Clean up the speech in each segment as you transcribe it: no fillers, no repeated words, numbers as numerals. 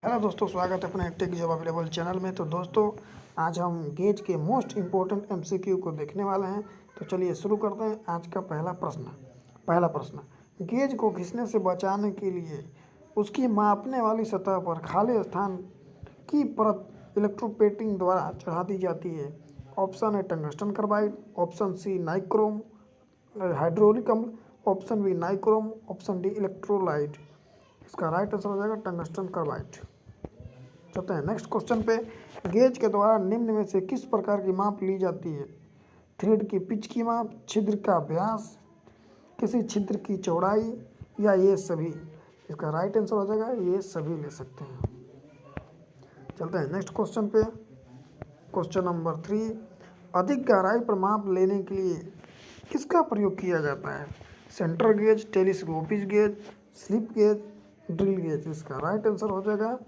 Hello दोस्तों, स्वागत है अपने टेक जॉब अवेलेबल चैनल में। तो दोस्तों, आज हम गेज के मोस्ट इम्पोर्टेंट एमसीक्यू को देखने वाले हैं। तो चलिए शुरू करते हैं। आज का पहला प्रश्न, गेज को घिसने से बचाने के लिए उसकी मापने वाली सतह पर खाली स्थान की परत इलेक्ट्रोप्लेटिंग द्वारा चढ़ा दी जाती है। ऑप्शन है tungsten carbide, option c nichrome hydraulic अम्ल, option b nichrome, option d electrolyte. इसका राइट आंसर हो जाएगा टंगस्टन कार्बाइड। चलते हैं नेक्स्ट क्वेश्चन पे। गेज के द्वारा निम्न में से किस प्रकार की माप ली जाती है? थ्रेड की पिच की माप, छिद्र का व्यास, किसी छिद्र की चौड़ाई, या ये सभी। इसका राइट आंसर हो जाएगा ये सभी ले सकते हैं। चलते हैं नेक्स्ट क्वेश्चन पे। क्वेश्चन नंबर 3, अधिक गहराई पर माप लेने के लिए किसका प्रयोग किया जाता है? Centre gauge, telescopic gauge, slip gauge, drill gauge. इसका राइट आंसर हो जाएगा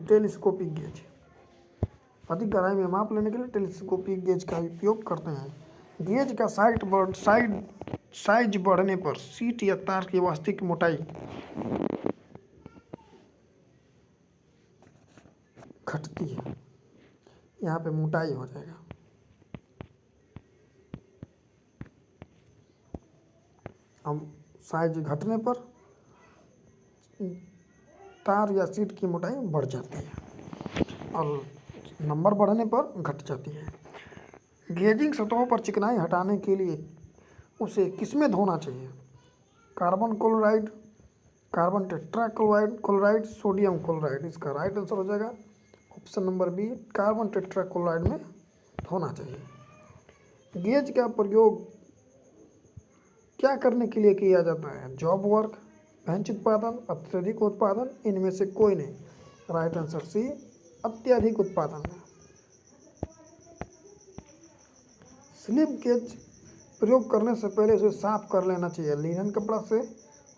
टेलीस्कोपिक गेज। अधिक गहराई में माप लेने के लिए टेलीस्कोपिक गेज का उपयोग करते हैं। गेज का साइज बढ़ने पर सीट या तार की वास्तविक मोटाई घटती है। यहाँ पे मोटाई हो जाएगा। अब साइज घटने पर तार या सीट की मोटाई बढ़ जाती है और नंबर बढ़ने पर घट जाती है। गेजिंग सतहों पर चिकनाई हटाने के लिए उसे किसमें धोना चाहिए? Carbon chloride, carbon tetrachloride, sodium chloride. इसका राइट आंसर हो जाएगा option number B, carbon tetrachloride में धोना चाहिए। गेज का प्रयोग क्या करने के लिए किया जाता है? जॉब वर्क, बेंच उत्पादन, अत्यधिक उत्पादन, इनमें से कोई नहीं। राइट आंसर सी, अत्यधिक उत्पादन में। स्लिप गेज प्रयोग करने से पहले उसे साफ कर लेना चाहिए। लिनन कपड़ा से,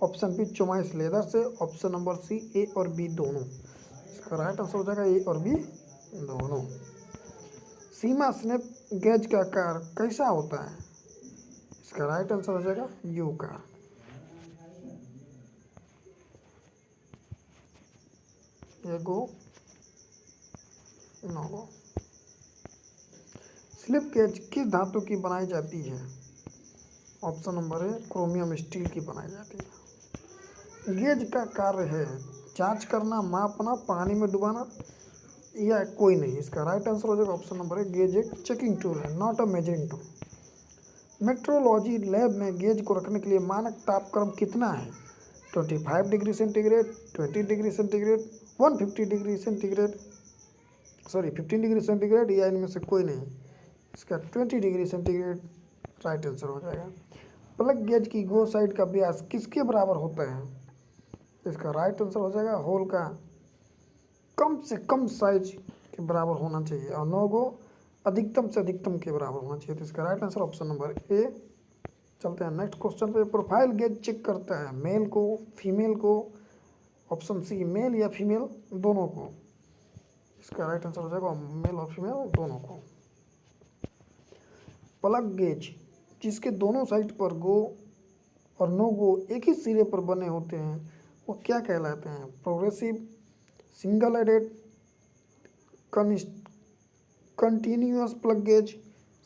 ऑप्शन बी चौमाइस लेदर से, ऑप्शन नंबर सी ए और बी दोनों। इसका राइट आंसर हो जाएगा ए और बी दोनों। सीमा स्नैप गेज का आकार कैसा होता है? इसका राइट आंसर हो जाएगा यू का। ये गो नो गो। स्लिप गेज किस धातु की बनाई जाती है? ऑप्शन नंबर है क्रोमियम स्टील की बनाई जाती है। गेज का कार्य है जांच करना, मापना, पानी में डुबाना, या कोई नहीं। इसका राइट आंसर हो जाएगा ऑप्शन नंबर है गेज एक चेकिंग टूल है, not a measuring tool. Metrology lab में गेज को रखने के लिए मानक तापक्रम कितना है? 25 degree centigrade, 20 degree centigrade, 150 degree centigrade, 15 degree centigrade, या इनमें से कोई नहीं। इसका 20 डिग्री सेंटीग्रेड राइट आंसर हो जाएगा। प्लग गेज की गो साइड का व्यास किसके बराबर होता है? इसका राइट आंसर हो जाएगा होल का कम से कम साइज के बराबर होना चाहिए और नो गो अधिकतम से अधिकतम के बराबर होना चाहिए। तो इसका राइट आंसर ऑप्शन नंबर ए। चलते हैं नेक्स्ट क्वेश्चन पे। प्रोफाइल गेज चेक करता है मेल को, फीमेल को, ऑप्शन सी मेल या फीमेल दोनों को। इसका राइट आंसर हो जाएगा मेल और फीमेल दोनों को। प्लग गेज जिसके दोनों साइड पर गो और नो गो एक ही सिरे पर बने होते हैं वो क्या कहलाते हैं? Progressive, single ended, continuous plug gauge,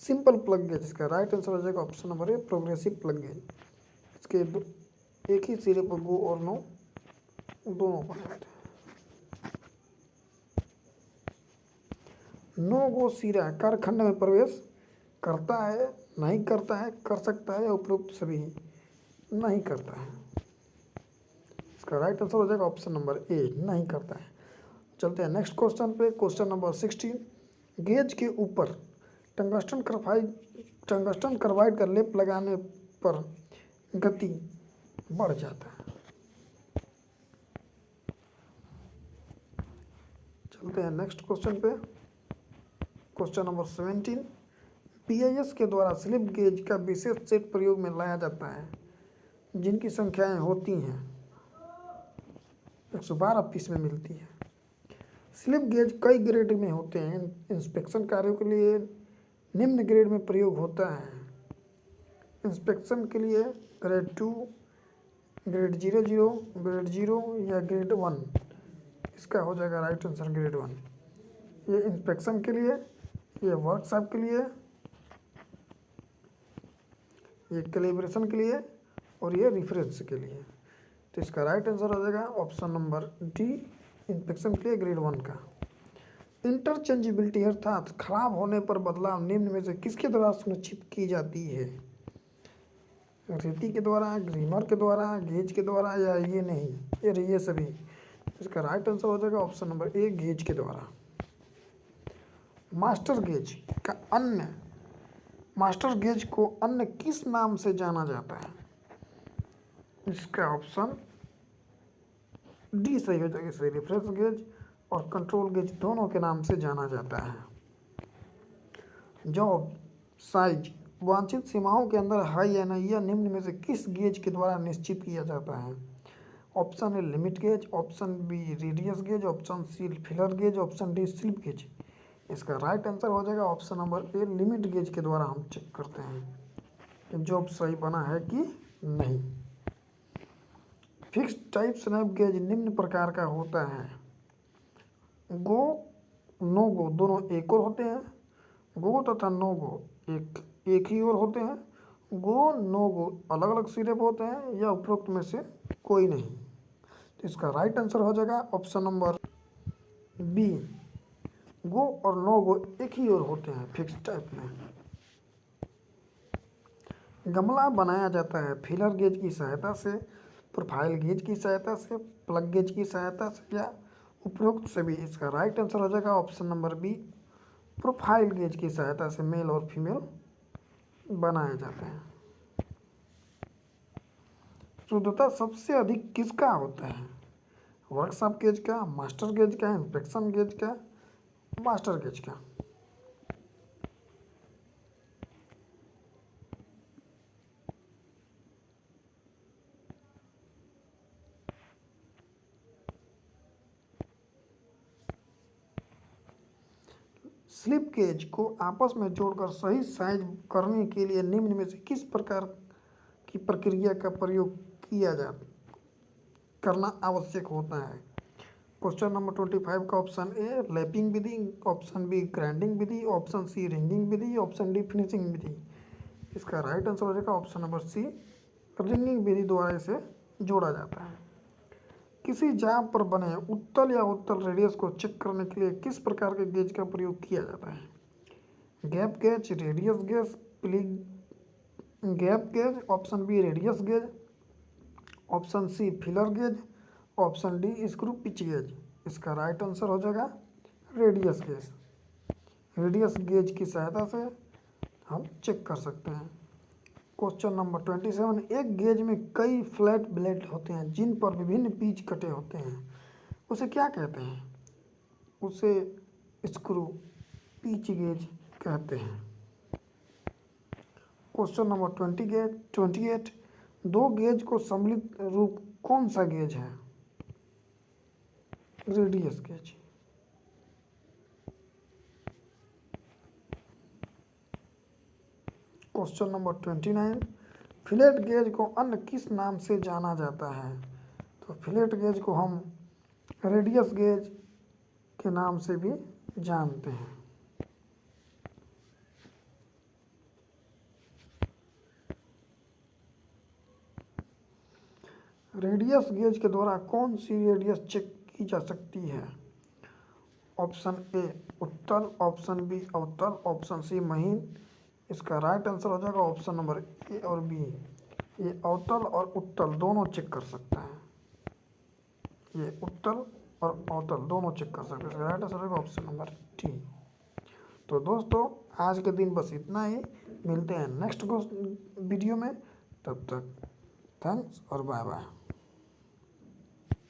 simple plug gauge. इसका राइट आंसर हो जाएगा option number A progressive plug gauge. इसके एक ही सिरे पर गो और नो दोनों बने होते हैं। नो गो सिरा कार्यखंड में प्रवेश करता है, नहीं करता है, कर सकता है, उपरोक्त सभी नहीं करता है। इसका राइट आंसर हो जाएगा ऑप्शन नंबर ए नहीं करता है। चलते हैं नेक्स्ट क्वेश्चन पे। क्वेश्चन नंबर 16, गेज के ऊपर टंगस्टन कार्बाइड का लेप लगाने पर गति बढ़ जाता है। चलते हैं नेक्स्ट क्वेश्चन पे। क्वेश्चन नंबर 17, पीआईएस के द्वारा स्लिप गेज का विशेष सेट प्रयोग में लाया जाता है जिनकी संख्याएं होती हैं 112 पीस में मिलती है। स्लिप गेज कई ग्रेड में होते हैं। इंस्पेक्शन कार्यों के लिए निम्न ग्रेड में प्रयोग होता है। इंस्पेक्शन के लिए ग्रेड 2, ग्रेड 00, ग्रेड 0 या ग्रेड 1। इसका हो जाएगा राइट आंसर ग्रेड 1। ये इंस्पेक्शन के लिए, ये वर्कशॉप के लिए, ये कैलिब्रेशन के लिए और ये रेफरेंस के लिए। तो इसका राइट आंसर हो जाएगा ऑप्शन नंबर डी, इंस्पेक्शन के लिए ग्रेड 1 का। इंटरचेंजेबिलिटी अर्थात खराब होने पर बदलाव निम्न में से किसके द्वारा सुनिश्चित की जाती है? रेती के द्वारा, ग्रीमर के द्वारा, गेज के द्वारा, या ये नहीं, ये सभी। इसका राइट आंसर हो जाएगा ऑप्शन नंबर ए, गेज के द्वारा। मास्टर गेज को अन्य किस नाम से जाना जाता है? इसका ऑप्शन डी सही हो जाएगा। इसे रेफरेंस गेज और कंट्रोल गेज दोनों के नाम से जाना जाता है। जॉब साइज वांछित सीमाओं के अंदर है या नहीं, यह निम्न में से किस गेज के द्वारा निश्चित किया जाता है? Option A limit gauge, option B radius gauge, option C filler gauge, option D slip gauge. इसका राइट आंसर हो जाएगा option number A, limit gauge के द्वारा हम चेक करते हैं कि जॉब सही बना है कि नहीं। फिक्स टाइप स्नैप गेज निम्न प्रकार का होता है। गो नो गो दोनों एक और होते हैं, गो तथा नो गो एक ही ओर होते हैं, गो नो गो अलग अलग सिरे पर होते हैं, या उपरोक्त में से कोई नहीं। तो इसका राइट आंसर हो जाएगा ऑप्शन नंबर बी, गो और नो गो एक ही ओर होते हैं फिक्स टाइप में। गमला बनाया जाता है फिलर गेज की सहायता से, प्रोफाइल गेज की सहायता से, प्लग गेज की सहायता से, या उपरोक्त से भी। इसका राइट आंसर हो जाएगा option number B, profile gauge की सहायता से मेल और फीमेल बनाए जाते हैं। शुद्धता सबसे अधिक किसका होता है? वर्कशॉप गेज का, मास्टर गेज का, इंस्पेक्शन गेज का, मास्टर गेज का। स्लिप गेज को आपस में जोड़कर सही साइज करने के लिए निम्न में से किस प्रकार की प्रक्रिया का प्रयोग करना आवश्यक होता है? क्वेश्चन नंबर 25 का ऑप्शन ए लैपिंग विधि, ऑप्शन बी ग्राइंडिंग विधि, ऑप्शन सी रिंगिंग विधि, ऑप्शन डी फिनिशिंग विधि। इसका राइट आंसर हो जाएगा ऑप्शन नंबर सी, रिंगिंग विधि द्वारा इसे जोड़ा जाता है। किसी जाब पर बने उत्तल या उत्तल रेडियस को चेक करने के लिए किस प्रकार के गेज का प्रयोग किया जाता है? Gap gauge, radius gauge, gap gauge, option B radius gauge, option C filler gauge, option D screw pitch gauge. इसका राइट आंसर हो जाएगा रेडियस गेज। रेडियस गेज की सहायता से हम चेक कर सकते हैं। क्वेश्चन नंबर 27, एक गेज में कई फ्लैट ब्लेड होते हैं जिन पर विभिन्न पीच कटे होते हैं, उसे क्या कहते हैं? उसे स्क्रू पीच गेज कहते हैं। क्वेश्चन नंबर 28, दो गेज को सम्मिलित रूप कौन सा गेज है? Radius gauge. Question number 29, fillet gauge को अन्य किस नाम से जाना जाता है? तो फिलेट गेज को हम रेडियस गेज के नाम से भी जानते हैं। रेडियस गेज के द्वारा कौन सी रेडियस चेक की जा सकती है? ऑप्शन ए उत्तल, ऑप्शन बी अवतल, ऑप्शन सी महीन। इसका राइट आंसर हो जाएगा ऑप्शन नंबर ए और बी, ये अवतल और उत्तल दोनों चेक कर सकता है। ये उत्तल और अवतल दोनों चेक कर सकते हैं। इसका राइट आंसर होगा ऑप्शन नंबर डी। तो दोस्तों आज के दिन बस इतना ही, मिलते हैं नेक्स्ट वीडियो में, तब तक थैंक्स और बाय बाय।